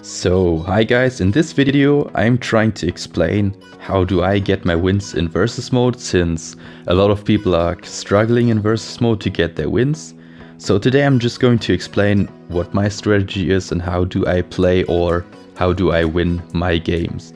So, hi guys, in this video I'm trying to explain how do I get my wins in versus mode, since a lot of people are struggling in versus mode to get their wins. So today I'm just going to explain what my strategy is and how do I play, or how do I win my games.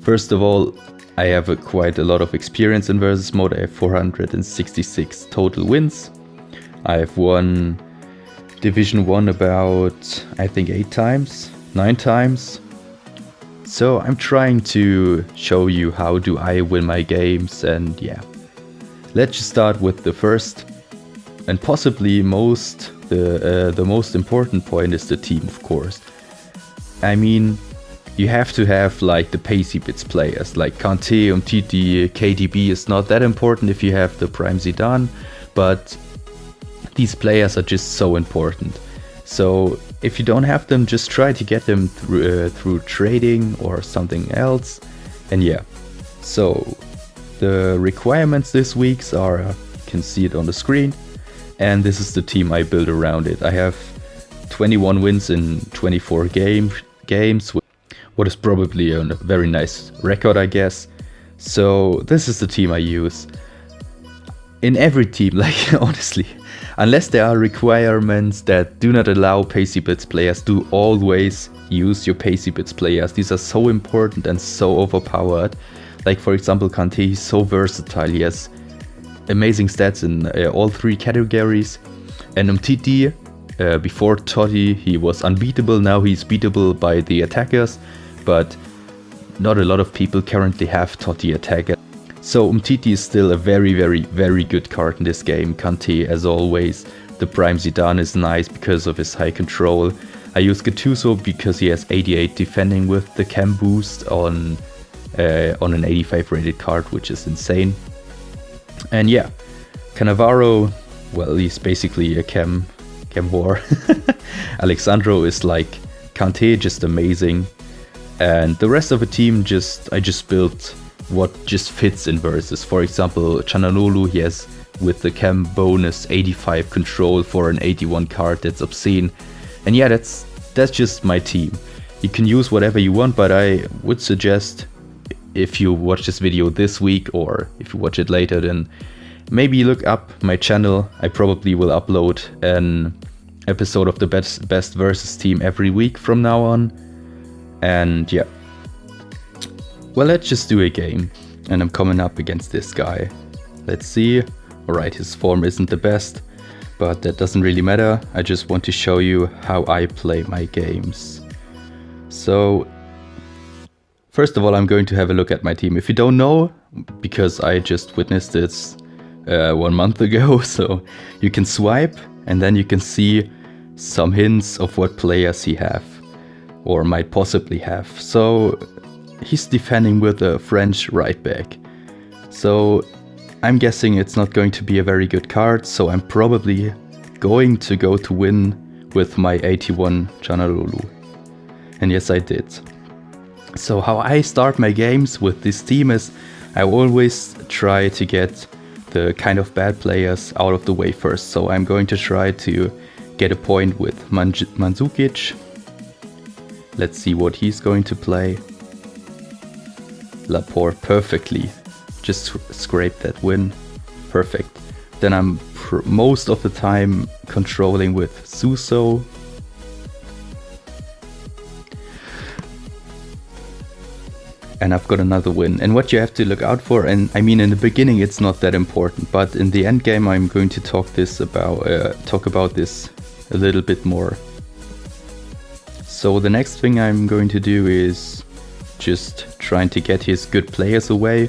First of all, I have quite a lot of experience in versus mode. I have 466 total wins. I have won Division 1 about, I think, 8 times. 9 times. So I'm trying to show you how do I win my games, and yeah. Let's just start with the first and possibly the most important point is the team, of course. I mean, you have to have like the Pacybits players, like Kante, Umtiti, KDB is not that important if you have the Prime Zidane, but these players are just so important. So if you don't have them, just try to get them through trading or something else. And yeah, so the requirements this week are, you can see it on the screen, and this is the team I built around it. I have 21 wins in 24 games, what is probably a very nice record, I guess. So this is the team I use. In every team, like honestly, unless there are requirements that do not allow Pacybits players, do always use your Pacybits players. These are so important and so overpowered. Like for example, Kante, he's so versatile. He has amazing stats in all 3 categories. And Umtiti, before Totti, he was unbeatable. Now he's beatable by the attackers, but not a lot of people currently have Totti attacker. So Umtiti is still a very good card in this game. Kante, as always. The Prime Zidane is nice because of his high control. I use Gattuso because he has 88 defending with the chem boost on an 85 rated card, which is insane. And yeah, Cannavaro, well, he's basically a chem whore. Alexandro is like Kante, just amazing. And the rest of the team, I just built what just fits in versus. For example, Chananolu, he has with the chem bonus 85 control for an 81 card. That's obscene. And yeah, that's just my team. You can use whatever you want, but I would suggest, if you watch this video this week or if you watch it later, then maybe look up my channel. I probably will upload an episode of the best versus team every week from now on. And yeah, well, let's just do a game. And I'm coming up against this guy. Let's see. Alright, his form isn't the best, but that doesn't really matter. I just want to show you how I play my games. So first of all, I'm going to have a look at my team. If you don't know, because I just witnessed this 1 month ago, so you can swipe and then you can see some hints of what players he have or might possibly have. So he's defending with a French right back. So I'm guessing it's not going to be a very good card, so I'm probably going to go to win with my 81 Chanalulu. And yes, I did. So how I start my games with this team is I always try to get the kind of bad players out of the way first. So I'm going to try to get a point with Mandzukic. Let's see what he's going to play. Laporte, perfectly. Just scrape that win. Perfect. Then I'm most of the time controlling with Suso. And I've got another win. And what you have to look out for, and I mean in the beginning it's not that important, but in the end game I'm going to talk about this a little bit more. So the next thing I'm going to do is just trying to get his good players away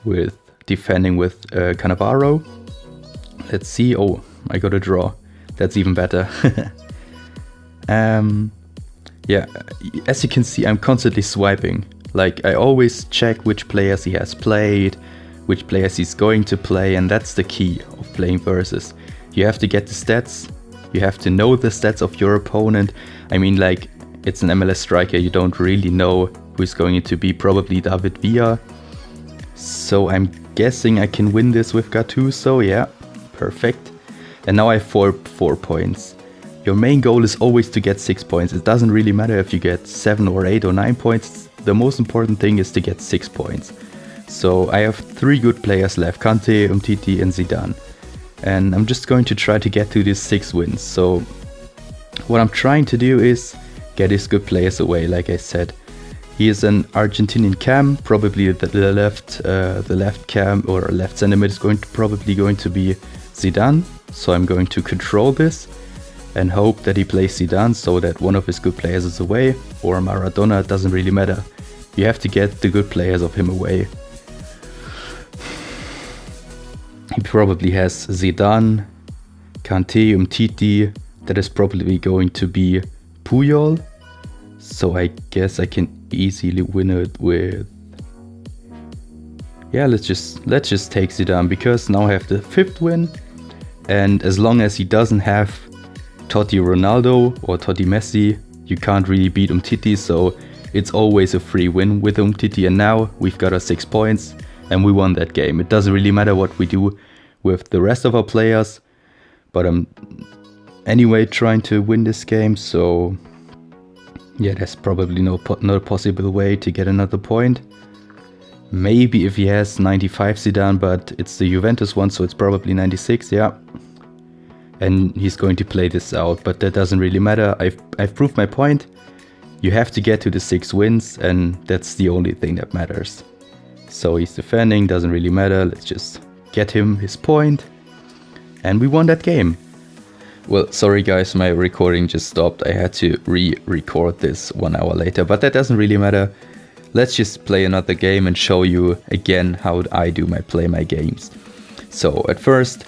with defending with Cannavaro. Let's see. Oh, I got a draw. That's even better. Yeah, as you can see, I'm constantly swiping. Like, I always check which players he has played, which players he's going to play, and that's the key of playing versus. You have to get the stats, you have to know the stats of your opponent. I mean, like, it's an MLS striker, you don't really know who's going to be, probably David Villa. So I'm guessing I can win this with Gattuso, yeah, perfect. And now I have 4 points. You Your main goal is always to get 6 points. It doesn't really matter if you get 7 or 8 or 9 points. The most important thing is to get 6 points. So I have 3 good players left, Kante, Umtiti and Zidane. And I'm just going to try to get to these 6 wins. So what I'm trying to do is get his good players away, like I said. He is an Argentinian cam, probably the left cam or left center mid is probably going to be Zidane. So I'm going to control this and hope that he plays Zidane so that one of his good players is away, or Maradona, it doesn't really matter. You have to get the good players of him away. He probably has Zidane, Kante, Umtiti, that is probably going to be Puyol. So I guess I can easily win it with... Yeah, let's just take Zidane, because now I have the 5th win. And as long as he doesn't have Totti Ronaldo or Totti Messi, you can't really beat Umtiti, so it's always a free win with Umtiti. And now we've got our 6 points and we won that game. It doesn't really matter what we do with the rest of our players, but I'm anyway trying to win this game, so yeah, there's probably no possible way to get another point. Maybe if he has 95 Zidane, but it's the Juventus one, so it's probably 96, yeah. And he's going to play this out, but that doesn't really matter. I've proved my point. You have to get to the 6 wins, and that's the only thing that matters. So he's defending, doesn't really matter. Let's just get him his point. And we won that game. Well, sorry guys, my recording just stopped. I had to re-record this 1 hour later, but that doesn't really matter. Let's just play another game and show you again how I play my games. So at first,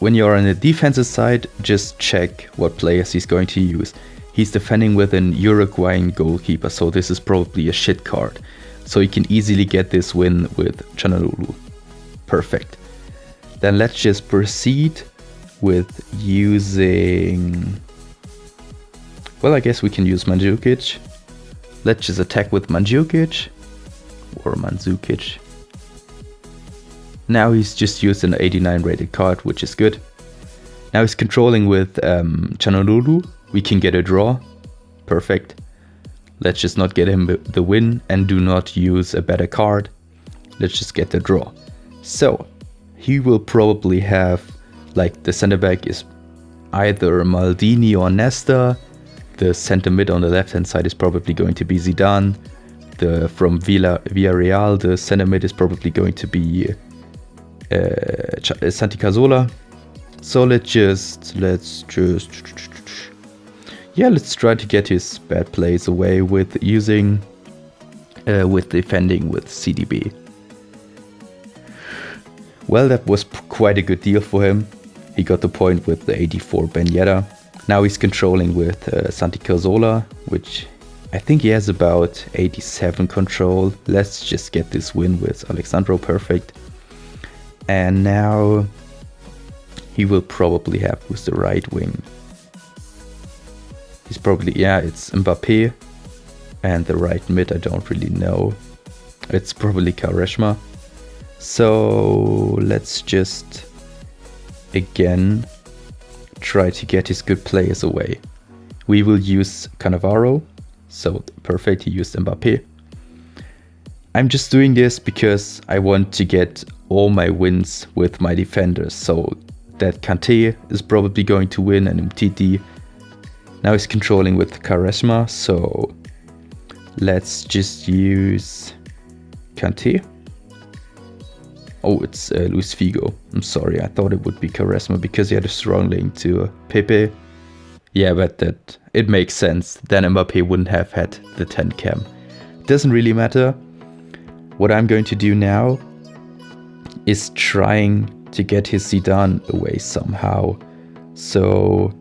when you're on the defensive side, just check what players he's going to use. He's defending with an Uruguayan goalkeeper, so this is probably a shit card. So you can easily get this win with Çalhanoğlu. Perfect. Then let's just proceed with using... Well, I guess we can use Mandzukic. Let's just attack with Mandzukic. Or Mandzukic. Now he's just used an 89 rated card, which is good. Now he's controlling with Çalhanoğlu. We can get a draw. Perfect. Let's just not get him the win and do not use a better card. Let's just get the draw. So he will probably have, like, the center back is either Maldini or Nesta. The center mid on the left hand side is probably going to be Zidane. From Villarreal, the center mid is probably going to be Santi Cazorla. So let's try to get his bad plays away with defending with CDB. Well, that was quite a good deal for him. He got the point with the 84 Ben Yedder. Now he's controlling with Santi Cazorla, which I think he has about 87 control. Let's just get this win with Alexandro. Perfect. And now he will probably have who's the right wing. He's probably, yeah, it's Mbappé. And the right mid, I don't really know. It's probably Quaresma. So let's just again try to get his good players away. We will use Cannavaro. So perfect, he used Mbappé. I'm just doing this because I want to get all my wins with my defenders. So that Kante is probably going to win, and Umtiti. Now he's controlling with Quaresma. So let's just use Kante. Oh, it's Luis Figo. I'm sorry, I thought it would be Quaresma because he had a strong link to Pepe. Yeah, but it makes sense. Then Mbappé wouldn't have had the 10 cam. Doesn't really matter. What I'm going to do now is trying to get his Zidane away somehow. So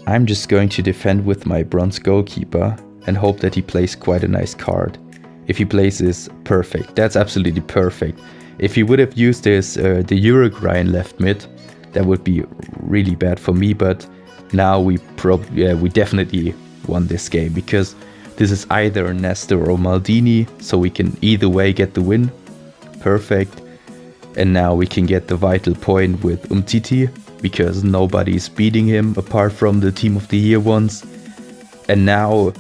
I'm just going to defend with my bronze goalkeeper and hope that he plays quite a nice card. If he plays this, perfect. That's absolutely perfect. If he would have used this, the Uruguayan left mid, that would be really bad for me. But now we definitely won this game because this is either Nesta or Maldini, so we can either way get the win. Perfect. And now we can get the vital point with Umtiti. because nobody's beating him apart from the Team of the Year ones. And now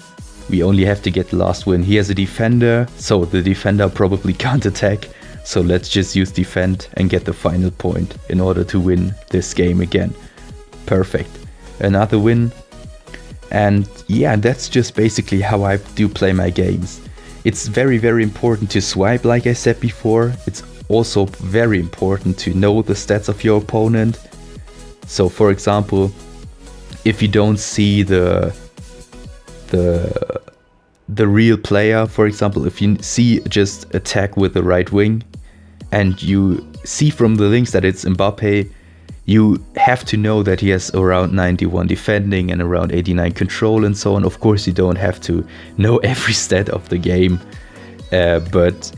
we only have to get the last win. He has a defender, so the defender probably can't attack. So let's just use defend and get the final point in order to win this game again. Perfect. Another win. And yeah, that's just basically how I do play my games. It's very, very important to swipe, like I said before. It's also very important to know the stats of your opponent. So for example, if you don't see the real player, for example, if you see just attack with the right wing and you see from the links that it's Mbappe, you have to know that he has around 91 defending and around 89 control and so on. Of course, you don't have to know every stat of the game, but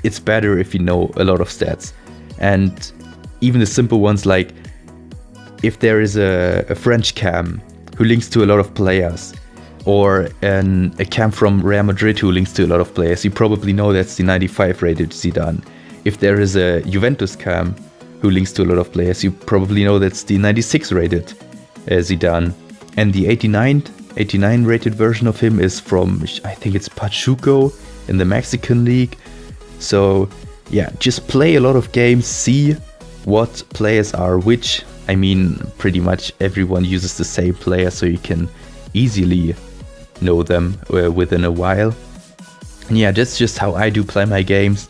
it's better if you know a lot of stats. And even the simple ones, like if there is a French cam who links to a lot of players, or a cam from Real Madrid who links to a lot of players, you probably know that's the 95 rated Zidane. If there is a Juventus cam who links to a lot of players, you probably know that's the 96 rated Zidane. And the 89 rated version of him is from, I think it's Pachuco in the Mexican league. So yeah, just play a lot of games, see what players are which. I mean, pretty much everyone uses the same player, so you can easily know them within a while. And yeah, that's just how I do play my games.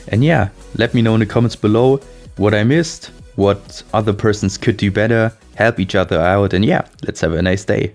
And yeah, let me know in the comments below what I missed, what other persons could do better, help each other out, and yeah, let's have a nice day.